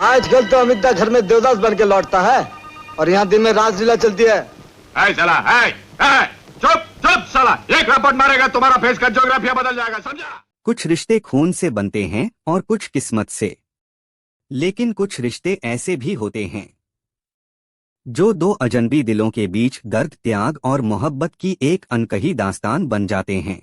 आजकल तो अमिता घर में देवदास बन के लौटता है और यहाँ दिन में रासलीला चलती है। साला, चुप चुप साला, एक रपट मारेगा तुम्हारा फेस का ज्योग्राफिया बदल जाएगा, समझा? कुछ रिश्ते खून से बनते हैं और कुछ किस्मत से, लेकिन कुछ रिश्ते ऐसे भी होते हैं जो दो अजनबी दिलों के बीच दर्द, त्याग और मोहब्बत की एक अनकही दास्तान बन जाते हैं।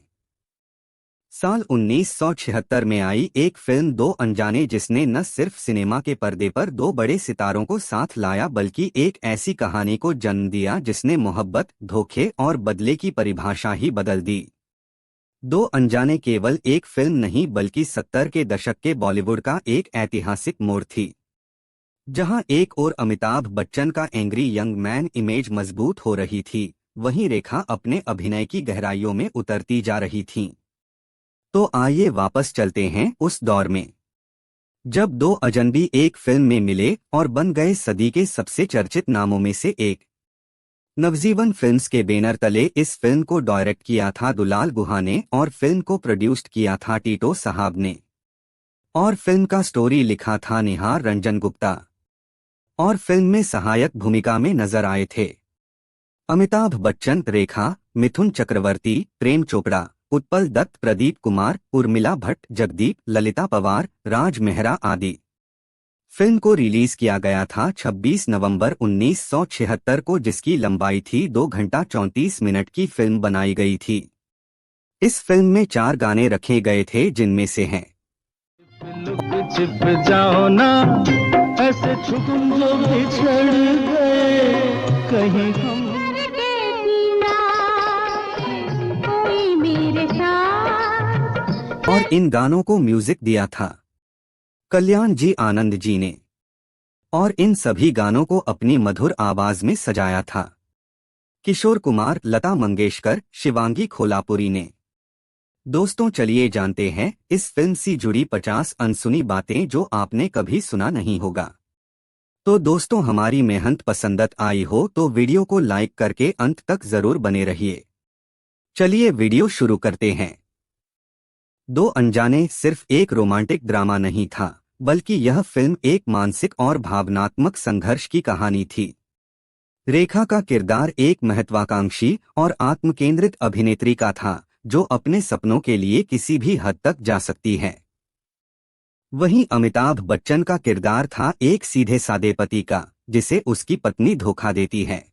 साल 1976 में आई एक फिल्म दो अनजाने, जिसने न सिर्फ सिनेमा के पर्दे पर दो बड़े सितारों को साथ लाया बल्कि एक ऐसी कहानी को जन्म दिया जिसने मोहब्बत, धोखे और बदले की परिभाषा ही बदल दी। दो अनजाने केवल एक फिल्म नहीं बल्कि 70 के दशक के बॉलीवुड का एक ऐतिहासिक मोड़ थी, जहां एक और अमिताभ बच्चन का एंग्री यंग मैन इमेज मजबूत हो रही थी, वहीं रेखा अपने अभिनय की गहराइयों में उतरती जा रही थीं। तो आइए वापस चलते हैं उस दौर में जब दो अजनबी एक फिल्म में मिले और बन गए सदी के सबसे चर्चित नामों में से एक। नवजीवन फिल्म्स के बैनर तले इस फिल्म को डायरेक्ट किया था दुलाल गुहा ने और फिल्म को प्रोड्यूस्ड किया था टीटो साहब ने, और फिल्म का स्टोरी लिखा था निहार रंजन गुप्ता, और फिल्म में सहायक भूमिका में नजर आए थे अमिताभ बच्चन, रेखा, मिथुन चक्रवर्ती, प्रेम चोपड़ा, उत्पल दत्त, प्रदीप कुमार, उर्मिला भट्ट, जगदीप, ललिता पवार, राज मेहरा आदि। फिल्म को रिलीज किया गया था 26 नवंबर 1976 को, जिसकी लंबाई थी 2 घंटा 34 मिनट की फिल्म बनाई गई थी। इस फिल्म में 4 गाने रखे गए थे, जिनमें से हैं छिप जाओ ना ऐसे छुटुम जो बिछड़ गए कहीं हम कोई मेरे साथ। और इन गानों को म्यूजिक दिया था कल्याण जी आनंद जी ने, और इन सभी गानों को अपनी मधुर आवाज में सजाया था किशोर कुमार, लता मंगेशकर, शिवांगी खोलापुरी ने। दोस्तों, चलिए जानते हैं इस फिल्म से जुड़ी 50 अनसुनी बातें जो आपने कभी सुना नहीं होगा। तो दोस्तों, हमारी मेहनत पसंद आई हो तो वीडियो को लाइक करके अंत तक जरूर बने रहिए। चलिए वीडियो शुरू करते हैं। दो अनजाने सिर्फ एक रोमांटिक ड्रामा नहीं था, बल्कि यह फिल्म एक मानसिक और भावनात्मक संघर्ष की कहानी थी। रेखा का किरदार एक महत्वाकांक्षी और आत्मकेंद्रित अभिनेत्री का था जो अपने सपनों के लिए किसी भी हद तक जा सकती है। वहीं अमिताभ बच्चन का किरदार था एक सीधे सादे पति का, जिसे उसकी पत्नी धोखा देती है।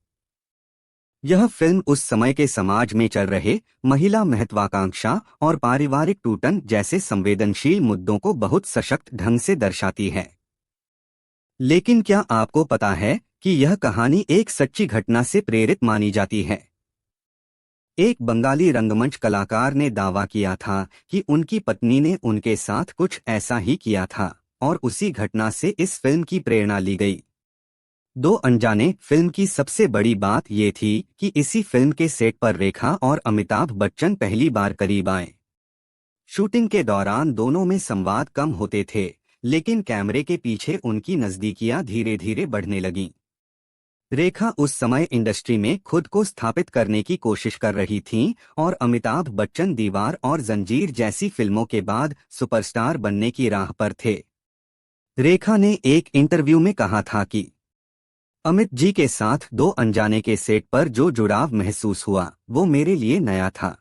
यह फिल्म उस समय के समाज में चल रहे महिला महत्वाकांक्षा और पारिवारिक टूटन जैसे संवेदनशील मुद्दों को बहुत सशक्त ढंग से दर्शाती है। लेकिन क्या आपको पता है कि यह कहानी एक सच्ची घटना से प्रेरित मानी जाती है? एक बंगाली रंगमंच कलाकार ने दावा किया था कि उनकी पत्नी ने उनके साथ कुछ ऐसा ही किया था और उसी घटना से इस फिल्म की प्रेरणा ली गई। दो अनजाने फिल्म की सबसे बड़ी बात ये थी कि इसी फिल्म के सेट पर रेखा और अमिताभ बच्चन पहली बार करीब आए। शूटिंग के दौरान दोनों में संवाद कम होते थे, लेकिन कैमरे के पीछे उनकी नजदीकियां धीरे धीरे बढ़ने लगीं। रेखा उस समय इंडस्ट्री में खुद को स्थापित करने की कोशिश कर रही थीं और अमिताभ बच्चन दीवार और जंजीर जैसी फिल्मों के बाद सुपरस्टार बनने की राह पर थे। रेखा ने एक इंटरव्यू में कहा था कि अमित जी के साथ दो अनजाने के सेट पर जो जुड़ाव महसूस हुआ वो मेरे लिए नया था।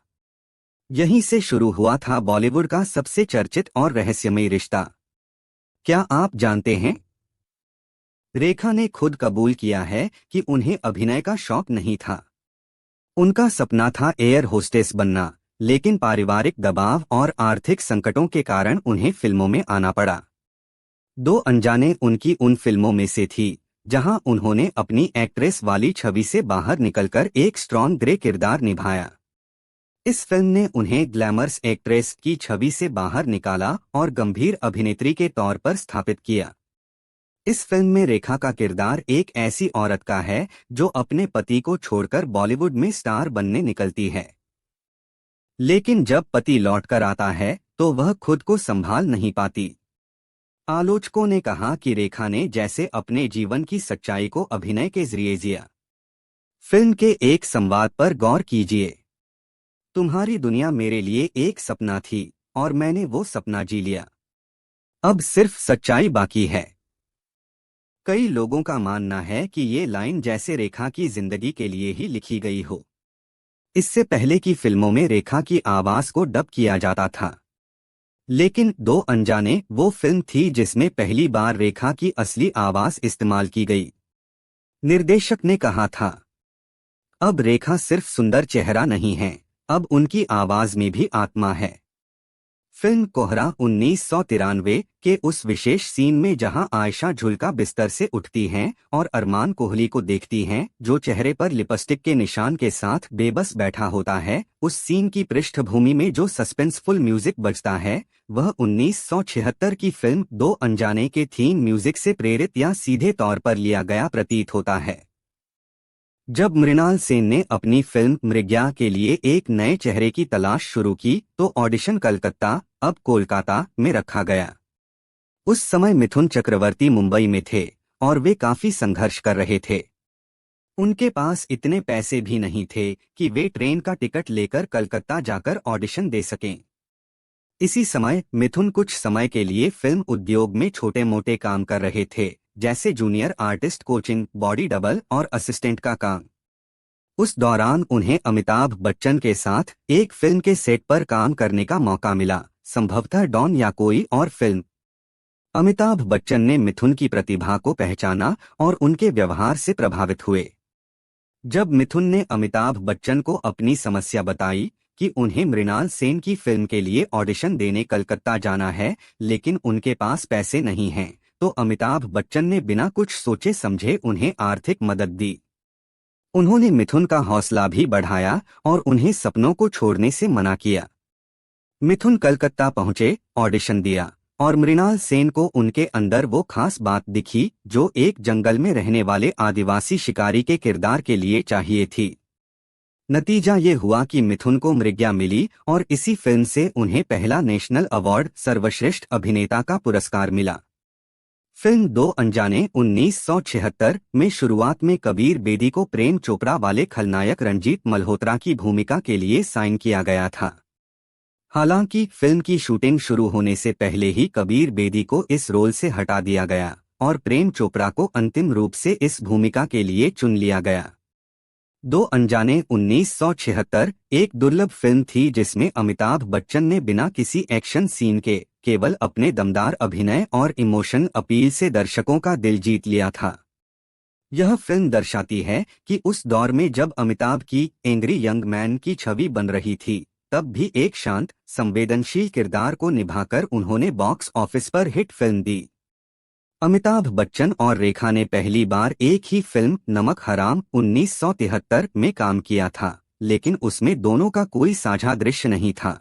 यहीं से शुरू हुआ था बॉलीवुड का सबसे चर्चित और रहस्यमयी रिश्ता। क्या आप जानते हैं, रेखा ने खुद कबूल किया है कि उन्हें अभिनय का शौक नहीं था। उनका सपना था एयर होस्टेस बनना, लेकिन पारिवारिक दबाव और आर्थिक संकटों के कारण उन्हें फिल्मों में आना पड़ा। दो अनजाने उनकी उन फिल्मों में से थी जहां उन्होंने अपनी एक्ट्रेस वाली छवि से बाहर निकलकर एक स्ट्रॉन्ग ग्रे किरदार निभाया। इस फिल्म ने उन्हें ग्लैमरस एक्ट्रेस की छवि से बाहर निकाला और गंभीर अभिनेत्री के तौर पर स्थापित किया। इस फिल्म में रेखा का किरदार एक ऐसी औरत का है जो अपने पति को छोड़कर बॉलीवुड में स्टार बनने निकलती है, लेकिन जब पति लौटकर आता है तो वह खुद को संभाल नहीं पाती। आलोचकों ने कहा कि रेखा ने जैसे अपने जीवन की सच्चाई को अभिनय के जरिए जिया। फिल्म के एक संवाद पर गौर कीजिए। तुम्हारी दुनिया मेरे लिए एक सपना थी और मैंने वो सपना जी लिया। अब सिर्फ सच्चाई बाकी है। कई लोगों का मानना है कि ये लाइन जैसे रेखा की जिंदगी के लिए ही लिखी गई हो। इससे पहले की फिल्मों में रेखा की आवाज को डब किया जाता था, लेकिन दो अनजाने वो फिल्म थी जिसमें पहली बार रेखा की असली आवाज इस्तेमाल की गई। निर्देशक ने कहा था, अब रेखा सिर्फ सुंदर चेहरा नहीं है, अब उनकी आवाज में भी आत्मा है। फिल्म कोहरा 1993 के उस विशेष सीन में जहां आयशा झुलका बिस्तर से उठती हैं और अरमान कोहली को देखती हैं जो चेहरे पर लिपस्टिक के निशान के साथ बेबस बैठा होता है, उस सीन की पृष्ठभूमि में जो सस्पेंसफुल म्यूजिक बजता है वह 1976 की फिल्म दो अनजाने के थीम म्यूजिक से प्रेरित या सीधे तौर पर लिया गया प्रतीत होता है। जब मृणाल सेन ने अपनी फिल्म मृग्या के लिए एक नए चेहरे की तलाश शुरू की तो ऑडिशन कलकत्ता, अब कोलकाता में रखा गया। उस समय मिथुन चक्रवर्ती मुंबई में थे और वे काफी संघर्ष कर रहे थे। उनके पास इतने पैसे भी नहीं थे कि वे ट्रेन का टिकट लेकर कलकत्ता जाकर ऑडिशन दे सकें। इसी समय मिथुन कुछ समय के लिए फिल्म उद्योग में छोटे मोटे काम कर रहे थे, जैसे junior artist coaching, body double और असिस्टेंट का काम। उस दौरान उन्हें अमिताभ बच्चन के साथ एक फिल्म के सेट पर काम करने का मौका मिला, संभवतः डॉन या कोई और फिल्म। अमिताभ बच्चन ने मिथुन की प्रतिभा को पहचाना और उनके व्यवहार से प्रभावित हुए। जब मिथुन ने अमिताभ बच्चन को अपनी समस्या बताई कि उन्हें मृणाल सेन की फिल्म के लिए ऑडिशन देने कलकत्ता जाना है लेकिन उनके पास पैसे नहीं हैं, तो अमिताभ बच्चन ने बिना कुछ सोचे समझे उन्हें आर्थिक मदद दी। उन्होंने मिथुन का हौसला भी बढ़ाया और उन्हें सपनों को छोड़ने से मना किया। मिथुन कलकत्ता पहुंचे, ऑडिशन दिया और मृणाल सेन को उनके अंदर वो खास बात दिखी जो एक जंगल में रहने वाले आदिवासी शिकारी के किरदार के लिए चाहिए थी। नतीजा ये हुआ कि मिथुन को मृग्या मिली और इसी फिल्म से उन्हें पहला नेशनल अवार्ड सर्वश्रेष्ठ अभिनेता का पुरस्कार मिला। फिल्म दो अनजाने 1976 में शुरुआत में कबीर बेदी को प्रेम चोपड़ा वाले खलनायक रंजीत मल्होत्रा की भूमिका के लिए साइन किया गया था। हालांकि फिल्म की शूटिंग शुरू होने से पहले ही कबीर बेदी को इस रोल से हटा दिया गया और प्रेम चोपड़ा को अंतिम रूप से इस भूमिका के लिए चुन लिया गया। दो अनजाने 1976 एक दुर्लभ फिल्म थी जिसमें अमिताभ बच्चन ने बिना किसी एक्शन सीन के केवल अपने दमदार अभिनय और इमोशन अपील से दर्शकों का दिल जीत लिया था। यह फिल्म दर्शाती है कि उस दौर में जब अमिताभ की एंग्री यंग मैन की छवि बन रही थी, तब भी एक शांत, संवेदनशील किरदार को निभाकर उन्होंने बॉक्स ऑफिस पर हिट फिल्म दी। अमिताभ बच्चन और रेखा ने पहली बार एक ही फिल्म नमक हराम 1973 में काम किया था, लेकिन उसमें दोनों का कोई साझा दृश्य नहीं था।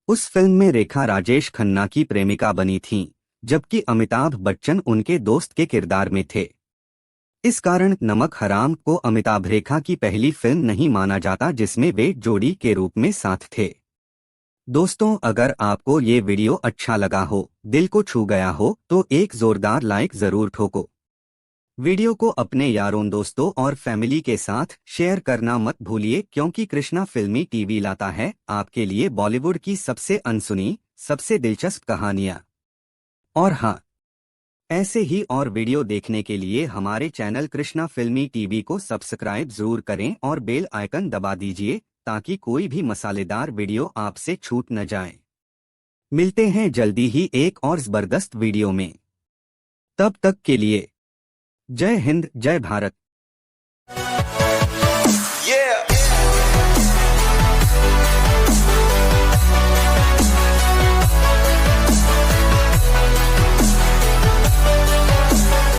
उस फिल्म में रेखा राजेश खन्ना की प्रेमिका बनी थीं, जबकि अमिताभ बच्चन उनके दोस्त के किरदार में थे। इस कारण नमक हराम को अमिताभ रेखा की पहली फिल्म नहीं माना जाता जिसमें वे जोड़ी के रूप में साथ थे। दोस्तों, अगर आपको ये वीडियो अच्छा लगा हो, दिल को छू गया हो, तो एक जोरदार लाइक जरूर ठोको। वीडियो को अपने यारों दोस्तों और फैमिली के साथ शेयर करना मत भूलिए, क्योंकि कृष्णा फिल्मी टीवी लाता है आपके लिए बॉलीवुड की सबसे अनसुनी, सबसे दिलचस्प कहानियां। और हाँ, ऐसे ही और वीडियो देखने के लिए हमारे चैनल कृष्णा फिल्मी टीवी को सब्सक्राइब जरूर करें और बेल आइकन दबा दीजिए ताकि कोई भी मसालेदार वीडियो आपसे छूट न जाए। मिलते हैं जल्दी ही एक और जबरदस्त वीडियो में। तब तक के लिए जय हिंद, जय भारत। Yeah.